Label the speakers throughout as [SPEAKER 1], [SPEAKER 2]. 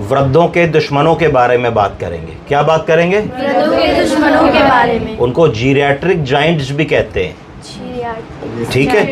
[SPEAKER 1] वृद्धों के दुश्मनों के बारे में बात करेंगे। क्या बात करेंगे?
[SPEAKER 2] वृद्धों के दुश्मनों के बारे में।
[SPEAKER 1] उनको जीरियाट्रिक जाइंट्स भी कहते हैं। ठीक है,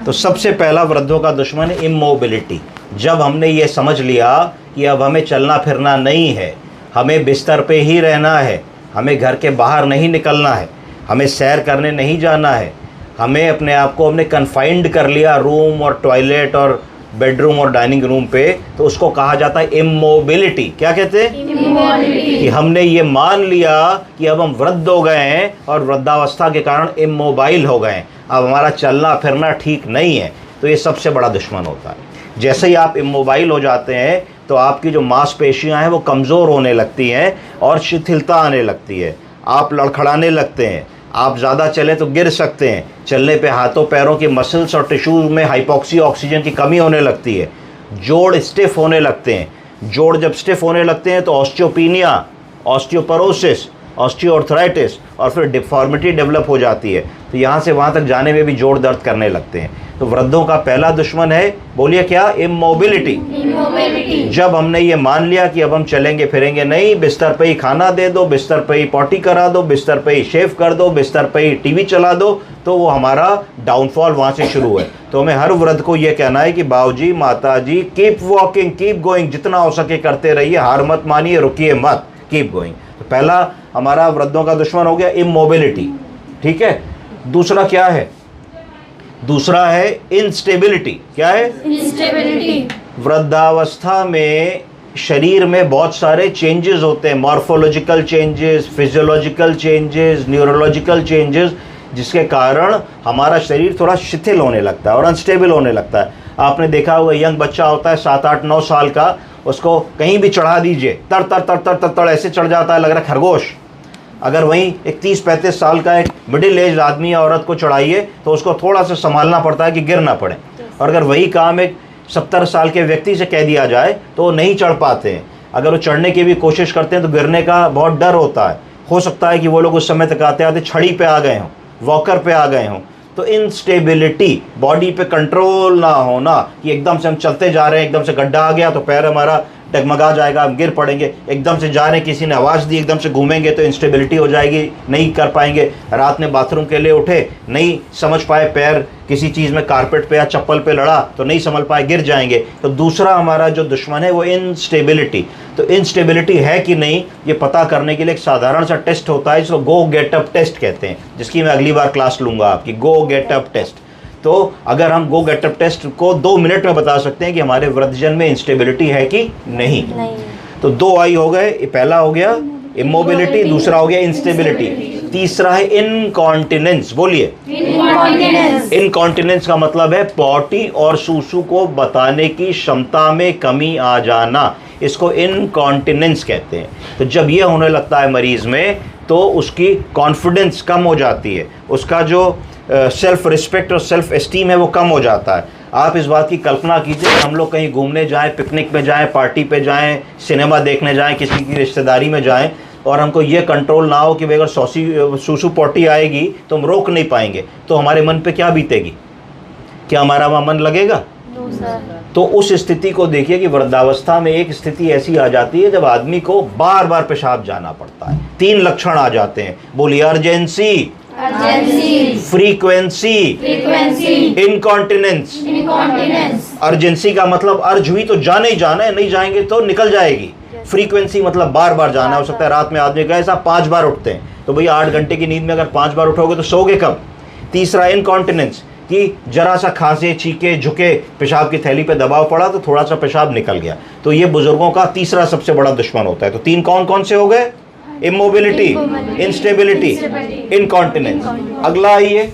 [SPEAKER 1] तो सबसे पहला वृद्धों का दुश्मन है इमोबिलिटी। जब हमने ये समझ लिया कि अब हमें चलना फिरना नहीं है, हमें बिस्तर पे ही रहना है, हमें घर के बाहर नहीं निकलना है, हमें सैर करने नहीं जाना है, हमें अपने आप को हमने कन्फाइंड कर लिया रूम और टॉयलेट और बेडरूम और डाइनिंग रूम पे, तो उसको कहा जाता है इमोबिलिटी। क्या कहते हैं?
[SPEAKER 2] इमोबिलिटी।
[SPEAKER 1] कि हमने ये मान लिया कि अब हम वृद्ध हो गए हैं और वृद्धावस्था के कारण इमोबाइल हो गए हैं, अब हमारा चलना फिरना ठीक नहीं है। तो ये सबसे बड़ा दुश्मन होता है। जैसे ही आप इमोबाइल हो जाते हैं तो आपकी जो मांसपेशियां हैं वो कमज़ोर होने लगती हैं और शिथिलता आने लगती है, आप लड़खड़ाने लगते हैं, आप ज़्यादा चले तो गिर सकते हैं, चलने पे हाथों पैरों की मसल्स और टिश्यूज़ में हाइपोक्सी ऑक्सीजन की कमी होने लगती है, जोड़ स्टिफ होने लगते हैं। जोड़ जब स्टिफ होने लगते हैं तो ऑस्टियोपीनिया, ऑस्टियोपोरोसिस, ऑस्टियोआर्थराइटिस और फिर डिफॉर्मिटी डेवलप हो जाती है। तो यहाँ से वहाँ तक जाने में भी जोड़ दर्द करने लगते हैं। तो वृद्धों का पहला दुश्मन है, बोलिए क्या? इमोबिलिटी।
[SPEAKER 2] इमोबिलिटी।
[SPEAKER 1] जब हमने ये मान लिया कि अब हम चलेंगे फिरेंगे नहीं, बिस्तर पे ही खाना दे दो, बिस्तर पे ही पॉटी करा दो, बिस्तर पे ही शेव कर दो, बिस्तर पे ही टीवी चला दो, तो वो हमारा डाउनफॉल वहाँ से शुरू है। तो हमें हर वृद्ध को ये कहना है कि बाबूजी, माताजी, कीप वॉकिंग, कीप गोइंग, जितना हो सके करते रहिए, हार मत मानिए, रुकिए मत, कीप गोइंग। तो पहला हमारा वृद्धों का दुश्मन हो गया इमोबिलिटी। ठीक है, दूसरा क्या है? दूसरा है इंस्टेबिलिटी। क्या है?
[SPEAKER 2] इंस्टेबिलिटी।
[SPEAKER 1] वृद्धावस्था में शरीर में बहुत सारे चेंजेस होते हैं, morphological changes, physiological changes, neurological changes, जिसके कारण हमारा शरीर थोड़ा शिथिल होने लगता है और अनस्टेबल होने लगता है। आपने देखा होगा यंग बच्चा होता है 7, 8, 9 साल का, उसको कहीं भी चढ़ा दीजिए, तर तर तर तर तर तर ऐसे चढ़ जाता है, लग रहा है खरगोश। अगर वहीं एक 30-35 साल का एक मिडिल एज आदमी या औरत को चढ़ाइए तो उसको थोड़ा सा संभालना पड़ता है कि गिर ना पड़े। और अगर वही काम एक 70 साल के व्यक्ति से कह दिया जाए तो वो नहीं चढ़ पाते हैं। अगर वो चढ़ने की भी कोशिश करते हैं तो गिरने का बहुत डर होता है। हो सकता है कि वो लोग उस समय तक आते आते छड़ी पे आ गए हों, वॉकर पे आ गए हों। तो इंस्टेबिलिटी, बॉडी पे कंट्रोल ना होना, कि एकदम से हम चलते जा रहे हैं, एकदम से गड्ढा आ गया तो पैर हमारा डगमगा जाएगा, हम गिर पड़ेंगे, एकदम से जा रहे हैं, किसी ने आवाज़ दी, एकदम से घूमेंगे तो इंस्टेबिलिटी हो जाएगी, नहीं कर पाएंगे। रात में बाथरूम के लिए उठे, नहीं समझ पाए, पैर किसी चीज़ में कारपेट पे या चप्पल पे लड़ा तो नहीं समझ पाए, गिर जाएंगे। तो दूसरा हमारा जो दुश्मन है वो इंस्टेबिलिटी। तो इंस्टेबिलिटी है कि नहीं, ये पता करने के लिए एक साधारण सा टेस्ट होता है जिसको गो गेट अप टेस्ट कहते हैं, जिसकी मैं अगली बार क्लास लूँगा आपकी, गो गेट अप टेस्ट। तो अगर हम गो गेट अप टेस्ट को 2 मिनट में बता सकते हैं कि हमारे वृद्धजन में इंस्टेबिलिटी है कि नहीं। तो 2 आई हो गए, पहला हो गया इमोबिलिटी, दूसरा हो गया इंस्टेबिलिटी, तीसरा है इनकॉन्टिनेंस। बोलिए
[SPEAKER 2] इनकॉन्टिनेंस।
[SPEAKER 1] इनकॉन्टिनेंस का मतलब है पॉटी और सूसू को बताने की क्षमता में कमी आ जाना, इसको इनकॉन्टिनेंस कहते हैं। तो जब ये होने लगता है मरीज में तो उसकी कॉन्फिडेंस कम हो जाती है, उसका जो सेल्फ रिस्पेक्ट और सेल्फ एस्टीम है वो कम हो जाता है। आप इस बात की कल्पना कीजिए कि हम लोग कहीं घूमने जाएं, पिकनिक में जाएं, पार्टी पे जाएं, सिनेमा देखने जाएं, किसी की रिश्तेदारी में जाएं और हमको ये कंट्रोल ना हो कि भाई अगर सूसू पॉटी आएगी तो हम रोक नहीं पाएंगे, तो हमारे मन पे क्या बीतेगी? क्या हमारा वहाँ मन लगेगा? तो उस स्थिति को देखिए कि वृद्धावस्था में एक स्थिति ऐसी आ जाती है जब आदमी को बार बार पेशाब जाना पड़ता है। 3 लक्षण आ जाते हैं, बोलिए अर्जेंसी, फ्रीक्वेंसी, इनकॉन्टिनेंस। अर्जेंसी का मतलब अर्ज हुई तो जाने ही जाना है, नहीं जाएंगे तो निकल जाएगी। फ्रीक्वेंसी मतलब बार बार जाना, हो सकता है रात में आदमी कहे साहब 5 बार उठते हैं, तो भैया 8 घंटे की नींद में अगर 5 बार उठोगे तो सोगे कब? तीसरा इनकॉन्टिनेंस, कि जरा सा खांसे, छीके, झुके, पेशाब की थैली पे दबाव पड़ा तो थोड़ा सा पेशाब निकल गया। तो ये बुजुर्गों का तीसरा सबसे बड़ा दुश्मन होता है। तो 3 कौन कौन से हो गए? Immobility, instability, incontinence. अगला आइए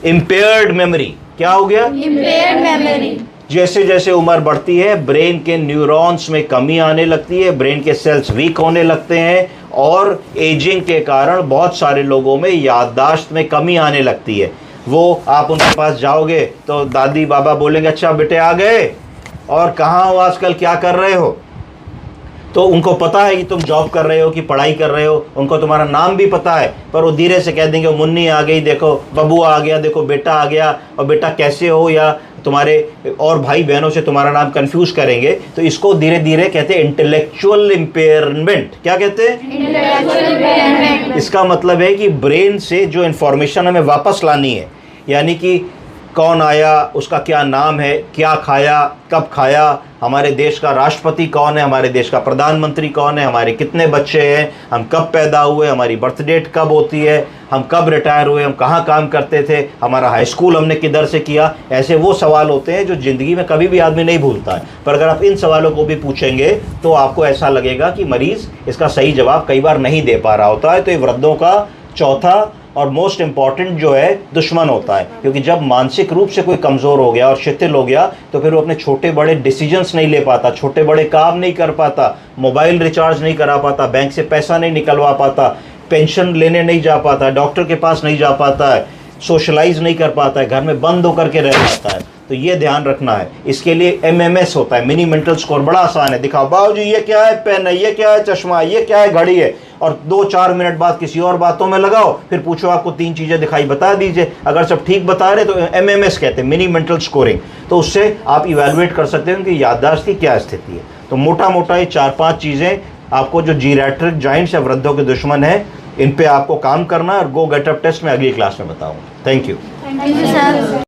[SPEAKER 1] इम्पेयर्ड मेमोरी। क्या हो गया?
[SPEAKER 2] Impaired memory.
[SPEAKER 1] जैसे जैसे उम्र बढ़ती है ब्रेन के न्यूरॉन्स में कमी आने लगती है, ब्रेन के सेल्स वीक होने लगते हैं और एजिंग के कारण बहुत सारे लोगों में याददाश्त में कमी आने लगती है। वो आप उनके पास जाओगे तो दादी बाबा बोलेंगे अच्छा बेटे आ गए और कहाँ हो आजकल, क्या कर रहे हो? तो उनको पता है कि तुम जॉब कर रहे हो कि पढ़ाई कर रहे हो, उनको तुम्हारा नाम भी पता है, पर वो धीरे से कह देंगे मुन्नी आ गई, देखो बबू आ गया, देखो बेटा आ गया, और बेटा कैसे हो, या तुम्हारे और भाई बहनों से तुम्हारा नाम कंफ्यूज करेंगे। तो इसको धीरे धीरे कहते हैं इंटेलेक्चुअल इम्पेयरमेंट। क्या कहते हैं?
[SPEAKER 2] Intellectual impairment.
[SPEAKER 1] इसका मतलब है कि ब्रेन से जो इन्फॉर्मेशन हमें वापस लानी है, यानी कि कौन आया, उसका क्या नाम है, क्या खाया, कब खाया, हमारे देश का राष्ट्रपति कौन है, हमारे देश का प्रधानमंत्री कौन है, हमारे कितने बच्चे हैं, हम कब पैदा हुए, हमारी बर्थ डेट कब होती है, हम कब रिटायर हुए, हम कहाँ काम करते थे, हमारा हाई स्कूल हमने किधर से किया। ऐसे वो सवाल होते हैं जो ज़िंदगी में कभी भी आदमी नहीं भूलता है। पर अगर आप इन सवालों को भी पूछेंगे तो आपको ऐसा लगेगा कि मरीज़ इसका सही जवाब कई बार नहीं दे पा रहा होता है। तो ये वृद्धों का चौथा और मोस्ट इम्पॉर्टेंट जो है दुश्मन होता है, क्योंकि जब मानसिक रूप से कोई कमज़ोर हो गया और शिथिल हो गया तो फिर वो अपने छोटे बड़े डिसीजंस नहीं ले पाता, छोटे बड़े काम नहीं कर पाता, मोबाइल रिचार्ज नहीं करा पाता, बैंक से पैसा नहीं निकलवा पाता, पेंशन लेने नहीं जा पाता, डॉक्टर के पास नहीं जा पाता है, सोशलाइज नहीं कर पाता है, घर में बंद होकर के रह जाता है। तो ये ध्यान रखना है। इसके लिए MMS होता है, मिनी मेंटल स्कोर, बड़ा आसान है। दिखाओ बाबूजी ये क्या है, पेन है, ये क्या है, चश्मा है, ये क्या है, घड़ी है, और 2-4 मिनट बाद किसी और बातों में लगाओ, फिर पूछो आपको 3 चीज़ें दिखाई, बता दीजिए। अगर सब ठीक बता रहे तो MMS कहते हैं, मिनी मेंटल स्कोरिंग। तो उससे आप इवेलुएट कर सकते हैं कि याददाश्त की क्या स्थिति है। तो मोटा मोटा ये 4-5 चीज़ें आपको जो जीरैट्रिक जाइंट्स या वृद्धों के दुश्मन है, इन पे आपको काम करना है। और गो गेट अप टेस्ट में अगली क्लास में बताऊंगा। Thank you.
[SPEAKER 2] Thank you, sir.